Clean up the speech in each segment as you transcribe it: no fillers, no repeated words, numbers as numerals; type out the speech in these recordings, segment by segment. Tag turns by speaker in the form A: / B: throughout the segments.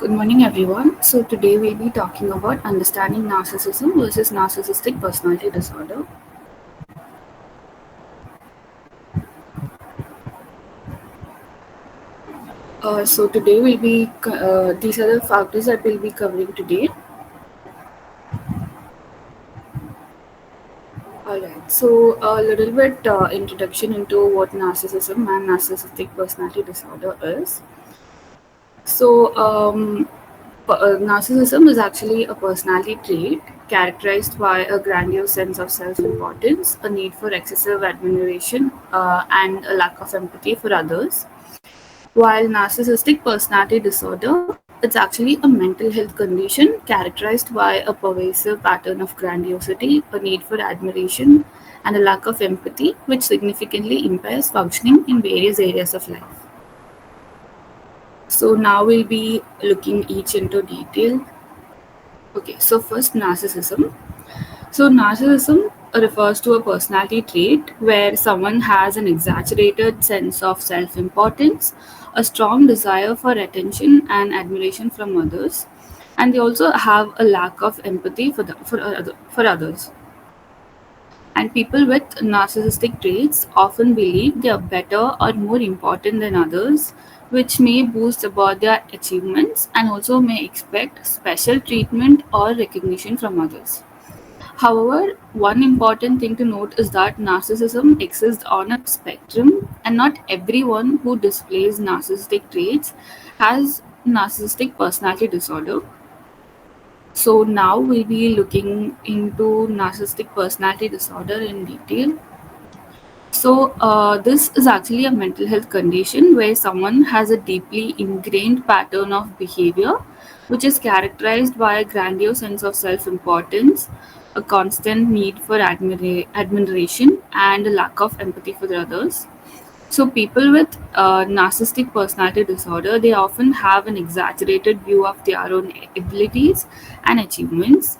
A: Good morning, everyone. So, today we'll be talking about understanding narcissism versus narcissistic personality disorder. Today we'll be these are the factors that we'll be covering today. Alright, so a little bit introduction into what narcissism and narcissistic personality disorder is. Narcissism is actually a personality trait characterized by a grandiose sense of self importance, a need for excessive admiration, and a lack of empathy for others. While narcissistic personality disorder, it's actually a mental health condition characterized by a pervasive pattern of grandiosity, a need for admiration, and a lack of empathy, which significantly impairs functioning in various areas of life. So now we'll be looking each into detail. Okay, so first narcissism. So narcissism refers to a personality trait where someone has an exaggerated sense of self-importance, a strong desire for attention and admiration from others, and they also have a lack of empathy for others. And people with narcissistic traits often believe they are better or more important than others, which may boost about their achievements and also may expect special treatment or recognition from others. However, one important thing to note is that narcissism exists on a spectrum, and not everyone who displays narcissistic traits has narcissistic personality disorder. So, now we'll be looking into narcissistic personality disorder in detail. This is actually a mental health condition where someone has a deeply ingrained pattern of behavior, which is characterized by a grandiose sense of self importance, a constant need for admiration, and a lack of empathy for the others. So, people with narcissistic personality disorder they often have an exaggerated view of their own abilities and achievements,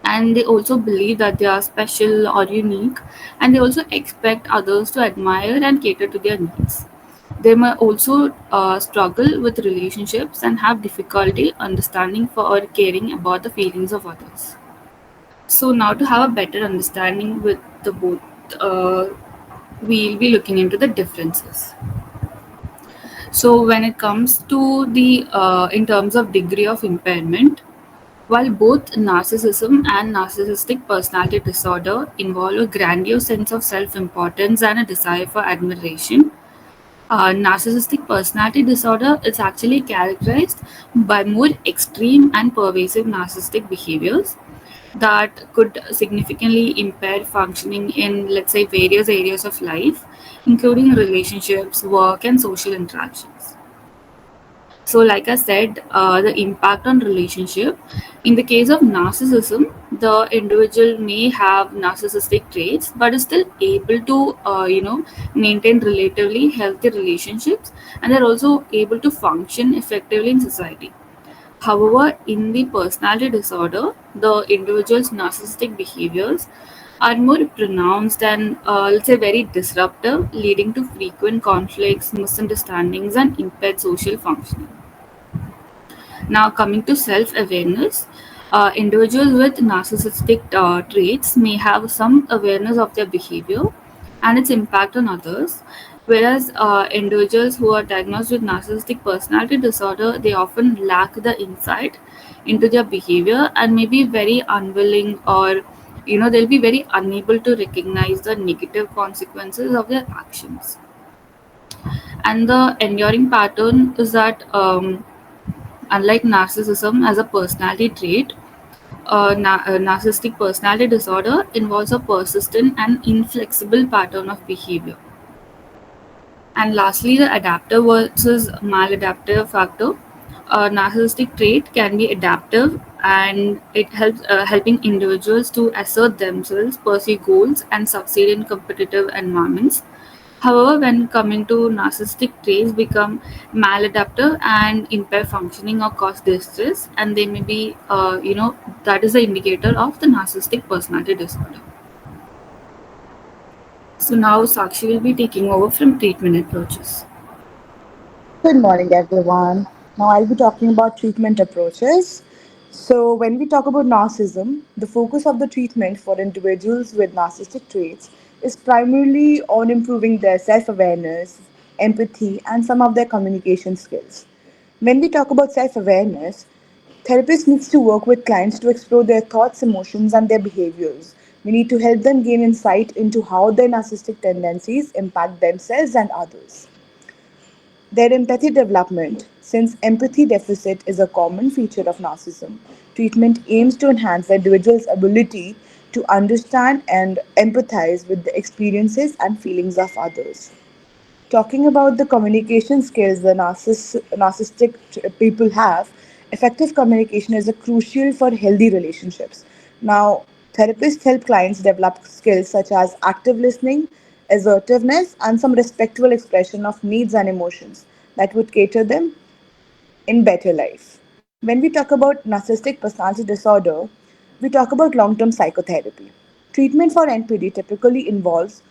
A: and they also believe that they are special or unique, and they also expect others to admire and cater to their needs. They may also struggle with relationships and have difficulty understanding for or caring about the feelings of others. So now to have a better understanding with the both, uh, we'll be looking into the differences. So when it comes to the in terms of degree of impairment, while both narcissism and narcissistic personality disorder involve a grandiose sense of self importance and a desire for admiration, narcissistic personality disorder is actually characterized by more extreme and pervasive narcissistic behaviors that could significantly impair functioning in, let's say, various areas of life, including relationships, work, and social interactions. So, like I said, the impact on relationship. In the case of narcissism, the individual may have narcissistic traits, but is still able to, maintain relatively healthy relationships, and they're also able to function effectively in society. However, in the personality disorder, the individual's narcissistic behaviors are more pronounced and, let's say, very disruptive, leading to frequent conflicts, misunderstandings, and impaired social functioning. Now, coming to self awareness, individuals with narcissistic traits may have some awareness of their behavior and its impact on others, whereas individuals who are diagnosed with narcissistic personality disorder they often lack the insight into their behavior and may be very unwilling or they'll be very unable to recognize the negative consequences of their actions. And the enduring pattern is that unlike narcissism as a personality trait, a narcissistic personality disorder involves a persistent and inflexible pattern of behavior. And lastly, the adaptive versus maladaptive factor. A narcissistic trait can be adaptive and it helps helping individuals to assert themselves, pursue goals, and succeed in competitive environments. However, when coming to narcissistic traits become maladaptive and impair functioning or cause distress, and they may be, that is the indicator of the narcissistic personality disorder. So now Sakshi will be taking over from treatment approaches.
B: Good morning, everyone. Now, I'll be talking about treatment approaches. So, when we talk about narcissism, the focus of the treatment for individuals with narcissistic traits is primarily on improving their self awareness, empathy, and some of their communication skills. When we talk about self awareness, therapists needs to work with clients to explore their thoughts, emotions, and their behaviors. We need to help them gain insight into how their narcissistic tendencies impact themselves and others. Their empathy development, since empathy deficit is a common feature of narcissism, treatment aims to enhance the individual's ability to understand and empathize with the experiences and feelings of others. Talking about the communication skills the narcissistic people have, effective communication is a crucial for healthy relationships. Now, therapists help clients develop skills such as active listening, assertiveness, and some respectful expression of needs and emotions that would cater them in better life. When we talk about narcissistic personality disorder, we talk about long term psychotherapy. Treatment for NPD typically involves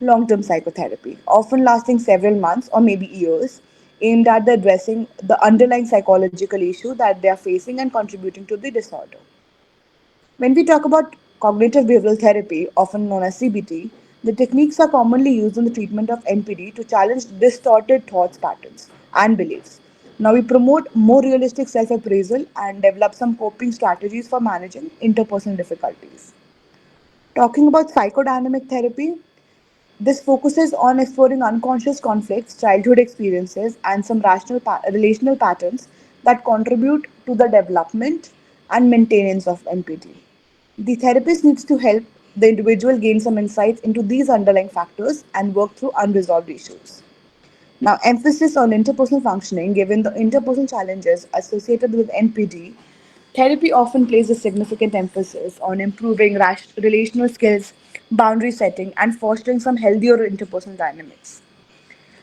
B: long term psychotherapy, often lasting several months or maybe years, aimed at addressing the underlying psychological issue that they are facing and contributing to the disorder. When we talk about cognitive behavioral therapy, often known as CBT, the techniques are commonly used in the treatment of NPD to challenge distorted thoughts patterns and beliefs. Now, we promote more realistic self appraisal and develop some coping strategies for managing interpersonal difficulties. Talking about psychodynamic therapy, this focuses on exploring unconscious conflicts, childhood experiences, and some relational patterns that contribute to the development and maintenance of NPD. The therapist needs to help the individual gain some insights into these underlying factors and work through unresolved issues. Now, emphasis on interpersonal functioning, given the interpersonal challenges associated with NPD, therapy often places a significant emphasis on improving relational skills, boundary setting, and fostering some healthier interpersonal dynamics.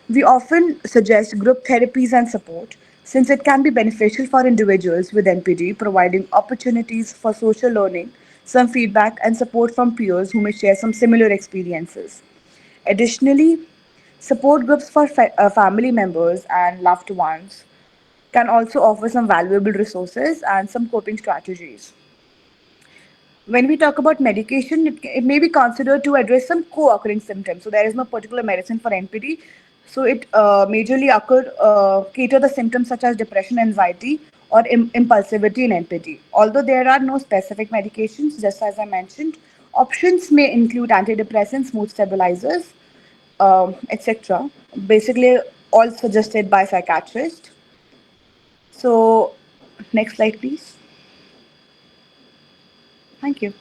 B: We often suggest group therapies and support since it can be beneficial for individuals with NPD, providing opportunities for social learning, some feedback, and support from peers who may share some similar experiences. Additionally, support groups for family members and loved ones can also offer some valuable resources and some coping strategies. When we talk about medication, it may be considered to address some co-occurring symptoms. So there is no particular medicine for NPD. So it majorly cater the symptoms such as depression, anxiety, or impulsivity in NPD. Although there are no specific medications, just as I mentioned, options may include antidepressants, mood stabilizers, etc. Basically, all suggested by psychiatrists. So, next slide, please. Thank you.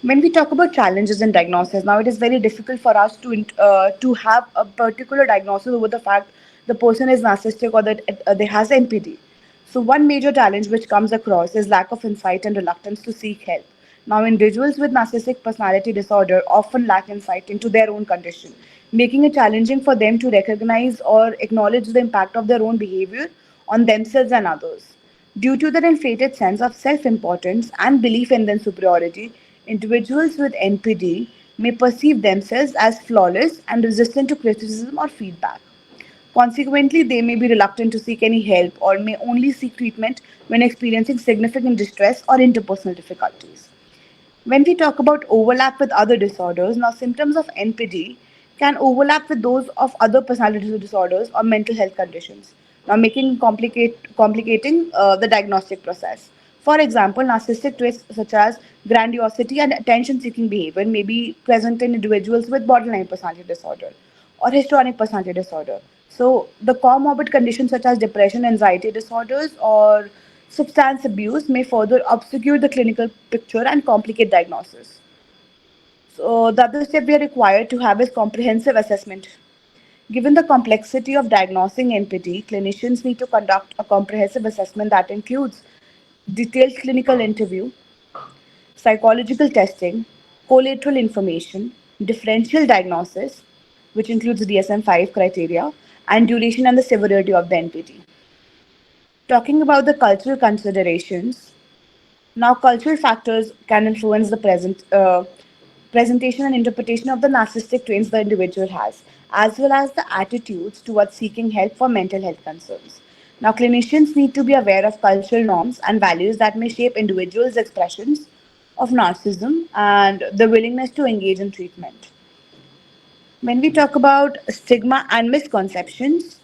B: When we talk about challenges in diagnosis, now it is very difficult for us to have a particular diagnosis over the fact the person is narcissistic or that they has NPD. So one major challenge which comes across is lack of insight and reluctance to seek help. Now, individuals with narcissistic personality disorder often lack insight into their own condition, making it challenging for them to recognize or acknowledge the impact of their own behavior on themselves and others. Due to their inflated sense of self importance and belief in their superiority, individuals with NPD may perceive themselves as flawless and resistant to criticism or feedback. Consequently, they may be reluctant to seek any help or may only seek treatment when experiencing significant distress or interpersonal difficulties. When we talk about overlap with other disorders, now symptoms of NPD can overlap with those of other personality disorders or mental health conditions, now complicating the diagnostic process. For example, narcissistic traits such as grandiosity and attention-seeking behavior may be present in individuals with borderline personality disorder or histrionic personality disorder. So, the comorbid conditions such as depression, anxiety disorders, or substance abuse may further obscure the clinical picture and complicate diagnosis. So, the other step we are required to have is comprehensive assessment. Given the complexity of diagnosing NPT, clinicians need to conduct a comprehensive assessment that includes detailed clinical interview, psychological testing, collateral information, differential diagnosis, which includes DSM 5 criteria, and duration and the severity of the NPT. Talking about the cultural considerations, now cultural factors can influence the presentation and interpretation of the narcissistic traits the individual has, as well as the attitudes towards seeking help for mental health concerns. Now, clinicians need to be aware of cultural norms and values that may shape individuals' expressions of narcissism and the willingness to engage in treatment. When we talk about stigma and misconceptions,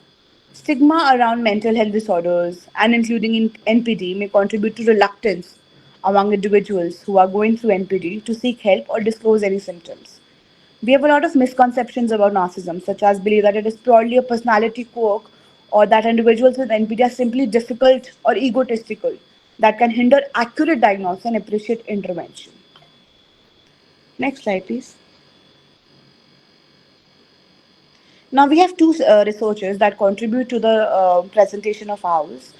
B: stigma around mental health disorders and including in NPD may contribute to reluctance among individuals who are going through NPD to seek help or disclose any symptoms. We have a lot of misconceptions about narcissism, such as believe that it is purely a personality quirk or that individuals with NPD are simply difficult or egotistical that can hinder accurate diagnosis and appreciate intervention. Next slide, please. Now we have two researchers that contribute to the presentation of ours.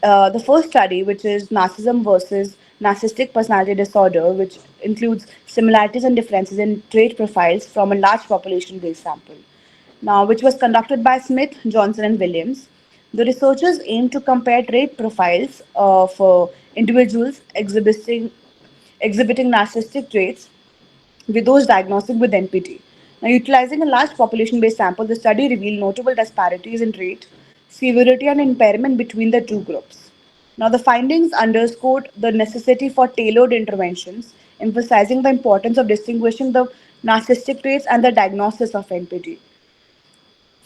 B: The first study, which is narcissism versus narcissistic personality disorder, which includes similarities and differences in trait profiles from a large population-based sample. Now, which was conducted by Smith, Johnson, and Williams. The researchers aim to compare trait profiles of individuals exhibiting narcissistic traits with those diagnosed with NPT. Now, utilizing a large population based sample, the study revealed notable disparities in rate, severity, and impairment between the two groups. Now, the findings underscored the necessity for tailored interventions, emphasizing the importance of distinguishing the narcissistic traits and the diagnosis of NPT.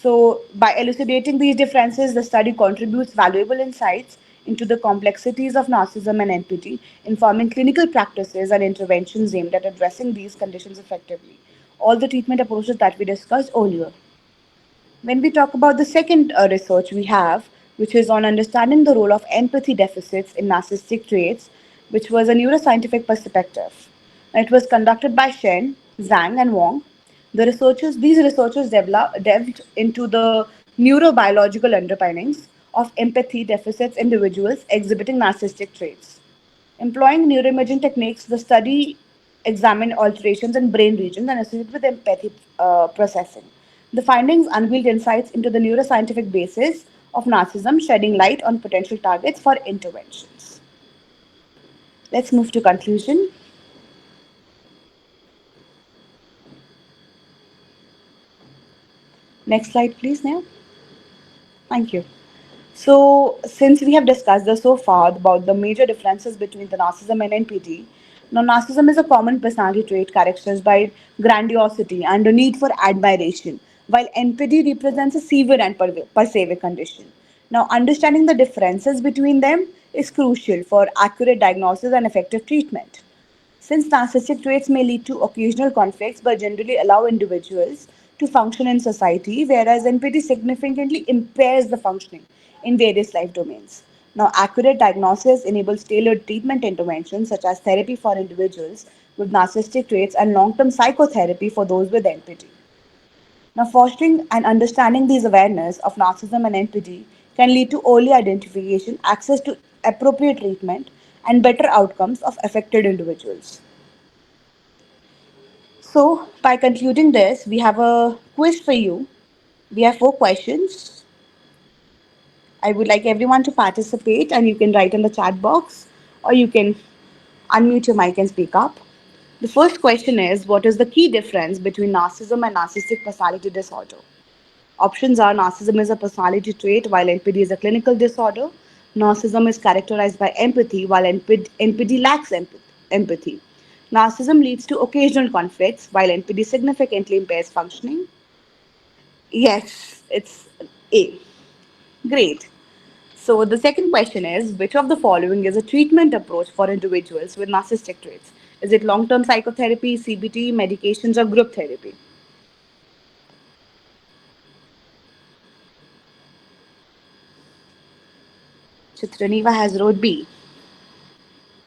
B: So, by elucidating these differences, the study contributes valuable insights into the complexities of narcissism and NPT, informing clinical practices and interventions aimed at addressing these conditions effectively. All the treatment approaches that we discussed earlier. When we talk about the second research we have, which is on understanding the role of empathy deficits in narcissistic traits, which was a neuroscientific perspective. It was conducted by Shen, Zhang, and Wong. These researchers delved into the neurobiological underpinnings of empathy deficits individuals exhibiting narcissistic traits. Employing neuroimaging techniques, the study examined alterations in brain regions and associated with empathy processing. The findings unveiled insights into the neuroscientific basis of narcissism, shedding light on potential targets for interventions. Let's move to conclusion. Next slide, please, Neha. Thank you. So, since we have discussed this so far about the major differences between the narcissism and NPT, now narcissism is a common personality trait characterized by grandiosity and a need for admiration, while NPT represents a severe and pervasive condition. Now, understanding the differences between them is crucial for accurate diagnosis and effective treatment. Since narcissistic traits may lead to occasional conflicts but generally allow individuals to function in society, whereas NPT significantly impairs the functioning in various life domains. Now, accurate diagnosis enables tailored treatment interventions such as therapy for individuals with narcissistic traits and long term psychotherapy for those with NPT. Now, fostering and understanding these awareness of narcissism and NPT can lead to early identification, access to appropriate treatment, and better outcomes of affected individuals. So, by concluding this, we have a quiz for you. We have 4 questions. I would like everyone to participate, and you can write in the chat box or you can unmute your mic and speak up. The first question is: what is the key difference between narcissism and narcissistic personality disorder? Options are: narcissism is a personality trait while NPD is a clinical disorder. Narcissism is characterized by empathy while NPD lacks empathy. Narcissism leads to occasional conflicts while NPD significantly impairs functioning. Yes, it's A. Great. So the second question is: which of the following is a treatment approach for individuals with narcissistic traits? Is it long term psychotherapy, CBT, medications, or group therapy? Chitraniva has wrote B.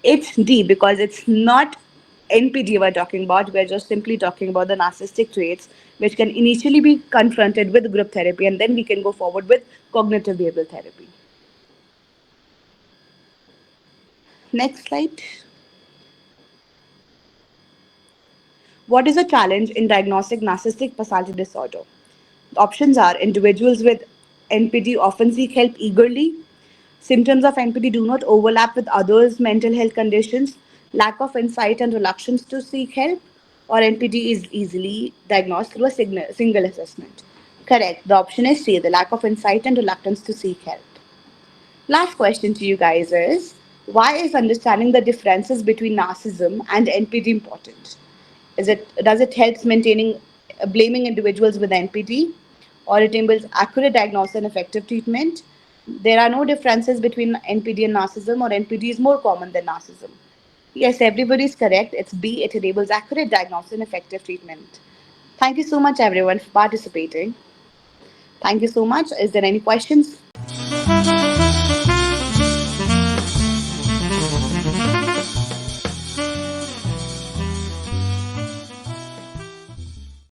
B: It's D because it's not NPD we're talking about. We're just simply talking about the narcissistic traits, which can initially be confronted with group therapy and then we can go forward with cognitive behavioral therapy. Next slide. What is a challenge in diagnostic narcissistic personality disorder? The options are: individuals with NPD often seek help eagerly, symptoms of NPD do not overlap with others' mental health conditions, lack of insight and reluctance to seek help, or NPD is easily diagnosed through a single assessment. Correct. The option is C, the lack of insight and reluctance to seek help. Last question to you guys is, why is understanding the differences between narcissism and NPD important? Does it help maintaining blaming individuals with NPD, or it enables accurate diagnosis and effective treatment? There are no differences between NPD and narcissism, or NPD is more common than narcissism. Yes, everybody is correct. It's B. It enables accurate diagnosis and effective treatment. Thank you so much, everyone, for participating. Thank you so much. Is there any questions?